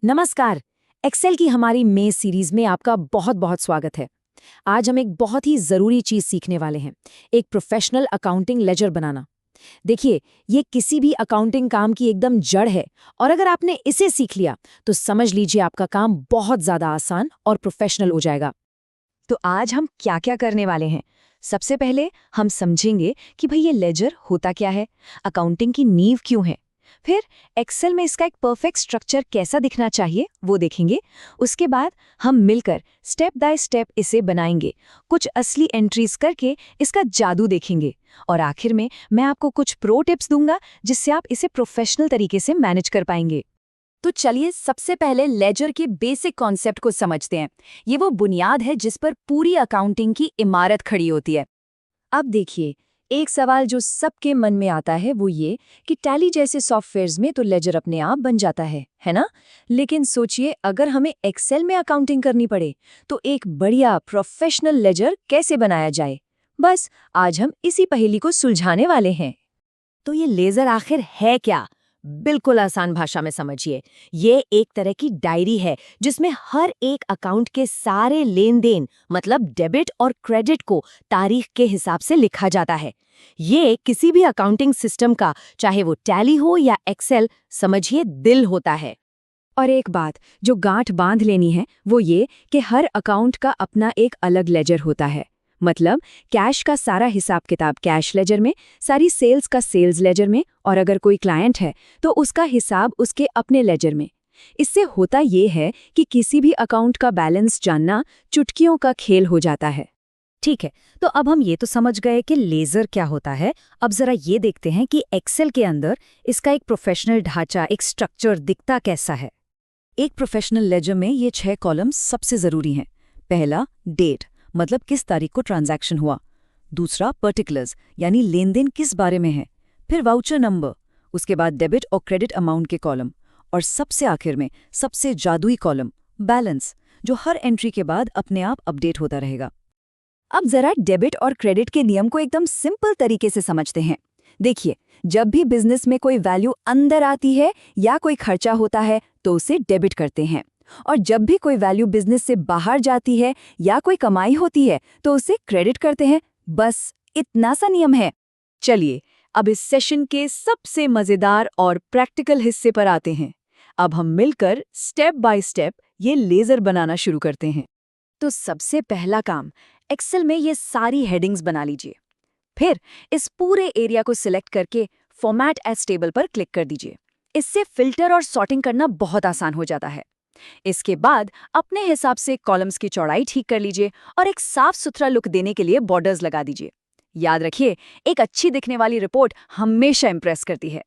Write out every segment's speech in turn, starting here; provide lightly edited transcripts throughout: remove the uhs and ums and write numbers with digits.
नमस्कार। एक्सेल की हमारी मेज सीरीज में आपका बहुत बहुत स्वागत है। आज हम एक बहुत ही ज़रूरी चीज़ सीखने वाले हैं, एक प्रोफेशनल अकाउंटिंग लेजर बनाना। देखिए, ये किसी भी अकाउंटिंग काम की एकदम जड़ है और अगर आपने इसे सीख लिया तो समझ लीजिए आपका काम बहुत ज़्यादा आसान और प्रोफेशनल हो जाएगा। तो आज हम क्या-क्या करने वाले हैं? सबसे पहले हम समझेंगे कि भाई ये लेजर होता क्या है, अकाउंटिंग की नींव क्यों है। फिर एक्सेल में इसका एक परफेक्ट स्ट्रक्चर कैसा दिखना चाहिए वो देखेंगे। उसके बाद हम मिलकर स्टेप बाय स्टेप इसे बनाएंगे, कुछ असली एंट्रीज करके इसका जादू देखेंगे और आखिर में मैं आपको कुछ प्रो टिप्स दूंगा जिससे आप इसे प्रोफेशनल तरीके से मैनेज कर पाएंगे। तो चलिए सबसे पहले लेजर के बेसिक कॉन्सेप्ट को समझते हैं। ये वो बुनियाद है जिस पर पूरी अकाउंटिंग की इमारत खड़ी होती है। अब देखिए, एक सवाल जो सबके मन में आता है वो ये कि टैली जैसे सॉफ्टवेयर्स में तो लेजर अपने आप बन जाता है ना? लेकिन सोचिए अगर हमें एक्सेल में अकाउंटिंग करनी पड़े तो एक बढ़िया प्रोफेशनल लेजर कैसे बनाया जाए? बस आज हम इसी पहेली को सुलझाने वाले हैं। तो ये लेजर आखिर है क्या? बिल्कुल आसान भाषा में समझिए। ये एक तरह की डायरी है जिसमें हर एक अकाउंट के सारे लेन देन मतलब डेबिट और क्रेडिट को तारीख के हिसाब से लिखा जाता है। ये किसी भी अकाउंटिंग सिस्टम का, चाहे वो टैली हो या एक्सेल, समझिए दिल होता है। और एक बात जो गांठ बांध लेनी है वो ये कि हर अकाउंट का अपना एक अलग लेजर होता है। मतलब कैश का सारा हिसाब किताब कैश लेजर में, सारी सेल्स का सेल्स लेजर में, और अगर कोई क्लाइंट है तो उसका हिसाब उसके अपने लेजर में। इससे होता ये है कि किसी भी अकाउंट का बैलेंस जानना चुटकियों का खेल हो जाता है। ठीक है, तो अब हम ये तो समझ गए कि लेजर क्या होता है। अब जरा ये देखते हैं कि एक्सेल के अंदर इसका एक प्रोफेशनल ढांचा, एक स्ट्रक्चर दिखता कैसा है। एक प्रोफेशनल लेजर में ये 6 कॉलम्स सबसे जरूरी हैं। पहला, डेट, मतलब किस तारीख को ट्रांजैक्शन हुआ। दूसरा, पर्टिकुलर्स, यानी लेन देन किस बारे में है। फिर वाउचर नंबर, उसके बाद डेबिट और क्रेडिट अमाउंट के कॉलम, और सबसे आखिर में सबसे जादुई कॉलम, बैलेंस, जो हर एंट्री के बाद अपने आप अपडेट होता रहेगा। अब जरा डेबिट और क्रेडिट के नियम को एकदम सिंपल तरीके से समझते हैं। देखिए, जब भी बिजनेस में कोई वैल्यू अंदर आती है या कोई खर्चा होता है तो उसे डेबिट करते हैं, और जब भी कोई वैल्यू बिजनेस से बाहर जाती है या कोई कमाई होती है तो उसे क्रेडिट करते हैं। बस इतना सा नियम है। चलिए अब इस सेशन के सबसे मजेदार और प्रैक्टिकल हिस्से पर आते हैं। अब हम मिलकर स्टेप बाय स्टेप ये लेजर बनाना शुरू करते हैं। तो सबसे पहला काम, एक्सेल में ये सारी हेडिंग्स बना लीजिए। फिर इस पूरे एरिया को सिलेक्ट करके फॉर्मेट एज टेबल पर क्लिक कर दीजिए। इससे फिल्टर और सॉर्टिंग करना बहुत आसान हो जाता है। इसके बाद अपने हिसाब से कॉलम्स की चौड़ाई ठीक कर लीजिए और एक साफ सुथरा लुक देने के लिए बॉर्डर्स लगा दीजिए। याद रखिए, एक अच्छी दिखने वाली रिपोर्ट हमेशा इंप्रेस करती है।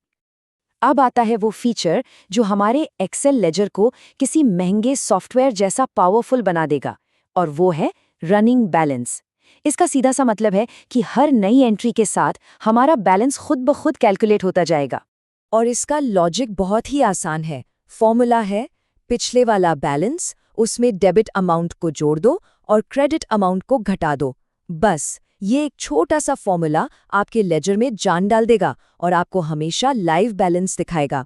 अब आता है वो फीचर जो हमारे एक्सेल लेजर को किसी महंगे सॉफ्टवेयर जैसा पावरफुल बना देगा, और वो है रनिंग बैलेंस। इसका सीधा सा मतलब है कि हर नई एंट्री के साथ हमारा बैलेंस खुद ब खुद कैलकुलेट होता जाएगा। और इसका लॉजिक बहुत ही आसान है। फॉर्मूला है, पिछले वाला बैलेंस, उसमें डेबिट अमाउंट को जोड़ दो और क्रेडिट अमाउंट को घटा दो। बस ये एक छोटा सा फॉर्मूला आपके लेजर में जान डाल देगा और आपको हमेशा लाइव बैलेंस दिखाएगा।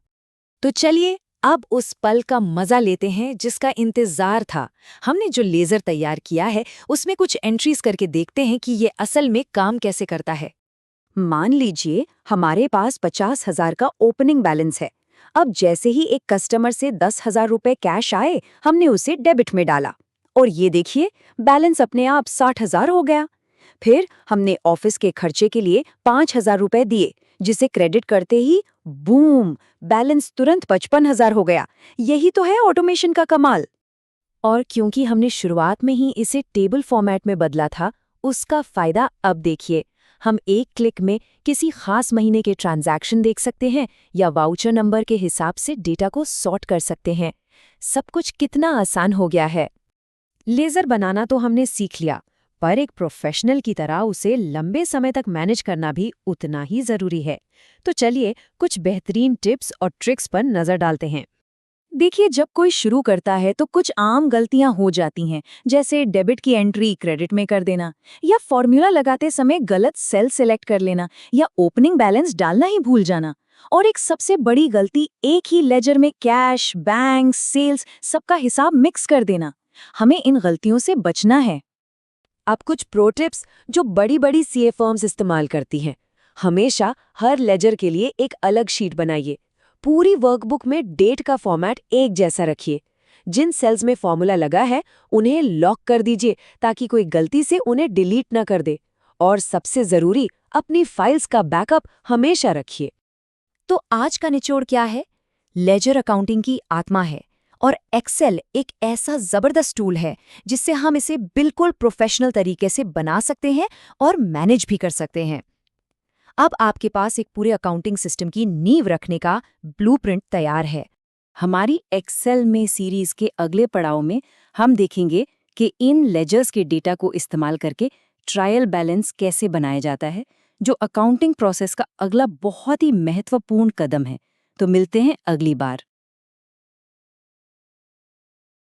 तो चलिए अब उस पल का मजा लेते हैं जिसका इंतजार था। हमने जो लेजर तैयार किया है उसमें कुछ एंट्रीज करके देखते हैं कि ये असल में काम कैसे करता है। मान लीजिए हमारे पास 50,000 का ओपनिंग बैलेंस है। अब जैसे ही एक कस्टमर से 10,000 रुपए कैश आए, हमने उसे डेबिट में डाला और ये देखिए बैलेंस अपने आप 60,000 हो गया। फिर हमने ऑफिस के खर्चे के लिए 5,000 रुपए दिए, जिसे क्रेडिट करते ही बूम, बैलेंस तुरंत 55,000 हो गया। यही तो है ऑटोमेशन का कमाल। और क्योंकि हमने शुरुआत में ही इसे टेबल फॉर्मेट में बदला था, उसका फायदा अब देखिए। हम एक क्लिक में किसी खास महीने के ट्रांजैक्शन देख सकते हैं या वाउचर नंबर के हिसाब से डेटा को सॉर्ट कर सकते हैं। सब कुछ कितना आसान हो गया है। लेजर बनाना तो हमने सीख लिया, पर एक प्रोफेशनल की तरह उसे लंबे समय तक मैनेज करना भी उतना ही जरूरी है। तो चलिए कुछ बेहतरीन टिप्स और ट्रिक्स पर नजर डालते हैं। देखिए, जब कोई शुरू करता है तो कुछ आम गलतियां हो जाती हैं, जैसे डेबिट की एंट्री क्रेडिट में कर देना, या फॉर्मूला लगाते समय गलत सेल सेलेक्ट कर लेना, या ओपनिंग बैलेंस डालना ही भूल जाना। और एक सबसे बड़ी गलती, एक ही लेजर में कैश, बैंक, सेल्स सबका हिसाब मिक्स कर देना। हमें इन गलतियों से बचना है। अब कुछ प्रो टिप्स जो बड़ी बड़ी सीए फर्म्स इस्तेमाल करती हैं। हमेशा हर लेजर के लिए एक अलग शीट बनाइए। पूरी वर्कबुक में डेट का फॉर्मेट एक जैसा रखिए। जिन सेल्स में फॉर्मूला लगा है उन्हें लॉक कर दीजिए ताकि कोई गलती से उन्हें डिलीट ना कर दे। और सबसे जरूरी, अपनी फाइल्स का बैकअप हमेशा रखिए। तो आज का निचोड़ क्या है? लेजर अकाउंटिंग की आत्मा है और एक्सेल एक ऐसा जबरदस्त टूल है जिससे हम इसे बिल्कुल प्रोफेशनल तरीके से बना सकते हैं और मैनेज भी कर सकते हैं। अब आपके पास एक पूरे अकाउंटिंग सिस्टम की नींव रखने का ब्लूप्रिंट तैयार है। हमारी एक्सेल में सीरीज के अगले पड़ाव में हम देखेंगे कि इन लेजर्स के डेटा को इस्तेमाल करके ट्रायल बैलेंस कैसे बनाया जाता है, जो अकाउंटिंग प्रोसेस का अगला बहुत ही महत्वपूर्ण कदम है। तो मिलते हैं अगली बार।